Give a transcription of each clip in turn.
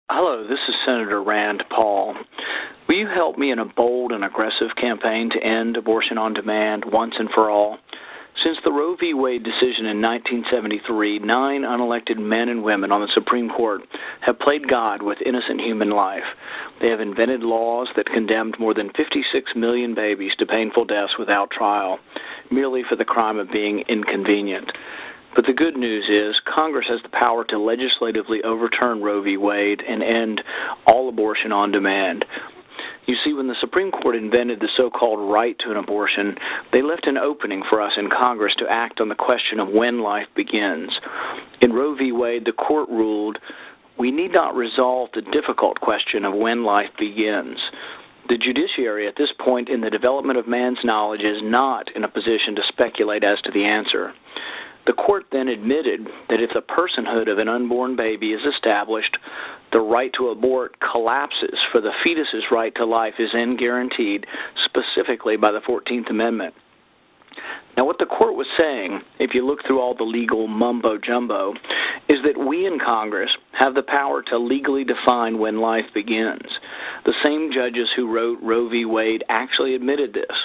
Hello, this is Senator Rand Paul. Will you help me in a bold and aggressive campaign to end abortion on demand once and for all? Since the Roe v. Wade decision in 1973, 9 unelected men and women on the Supreme Court have played God with innocent human life. They have invented laws that condemned more than 56 million babies to painful deaths without trial, merely for the crime of being inconvenient. But the good news is Congress has the power to legislatively overturn Roe v. Wade and end all abortion on demand. You see, when the Supreme Court invented the so-called right to an abortion, they left an opening for us in Congress to act on the question of when life begins. In Roe v. Wade, the court ruled, we need not resolve the difficult question of when life begins. The judiciary at this point in the development of man's knowledge is not in a position to speculate as to the answer. The court then admitted that if the personhood of an unborn baby is established, the right to abort collapses, for the fetus's right to life is then guaranteed specifically by the 14th Amendment. Now, what the court was saying, if you look through all the legal mumbo-jumbo, is that we in Congress have the power to legally define when life begins. The same judges who wrote Roe v. Wade actually admitted this.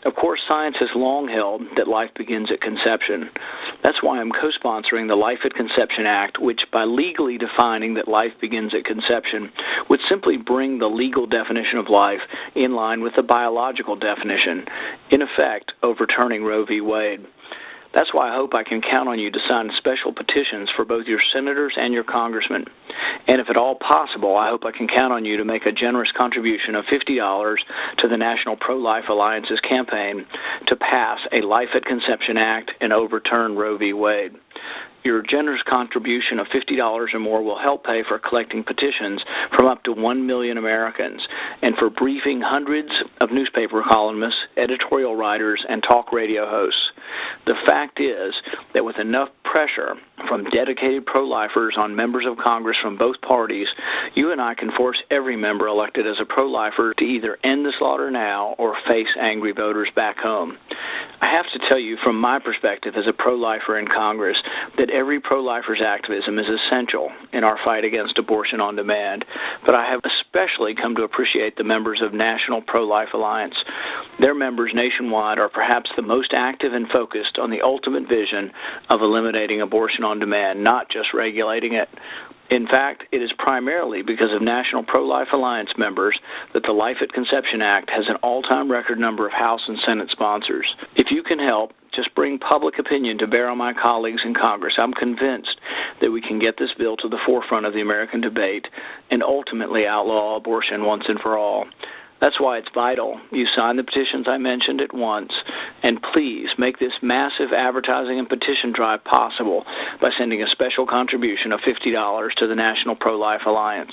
Of course, science has long held that life begins at conception. That's why I'm co-sponsoring the Life at Conception Act, which, by legally defining that life begins at conception, would simply bring the legal definition of life in line with the biological definition, in effect overturning Roe v. Wade. That's why I hope I can count on you to sign special petitions for both your senators and your congressmen. And if at all possible, I hope I can count on you to make a generous contribution of $50 to the National Pro-Life Alliance's campaign to pass a Life at Conception Act and overturn Roe v. Wade. Your generous contribution of $50 or more will help pay for collecting petitions from up to 1 million Americans and for briefing hundreds of newspaper columnists, editorial writers, and talk radio hosts. The fact is that with enough pressure from dedicated pro-lifers on members of Congress from both parties, you and I can force every member elected as a pro-lifer to either end the slaughter now or face angry voters back home. I have to tell you, from my perspective as a pro-lifer in Congress, that every pro-lifer's activism is essential in our fight against abortion on demand, but I have especially come to appreciate the members of National Pro-Life Alliance. Their members nationwide are perhaps the most active and focused on the ultimate vision of eliminating abortion on demand, not just regulating it. In fact, it is primarily because of National Pro-Life Alliance members that the Life at Conception Act has an all-time record number of House and Senate sponsors. If you can help, just bring public opinion to bear on my colleagues in Congress. I'm convinced that we can get this bill to the forefront of the American debate and ultimately outlaw abortion once and for all. That's why it's vital you sign the petitions I mentioned at once, and please make this massive advertising and petition drive possible by sending a special contribution of $50 to the National Pro-Life Alliance.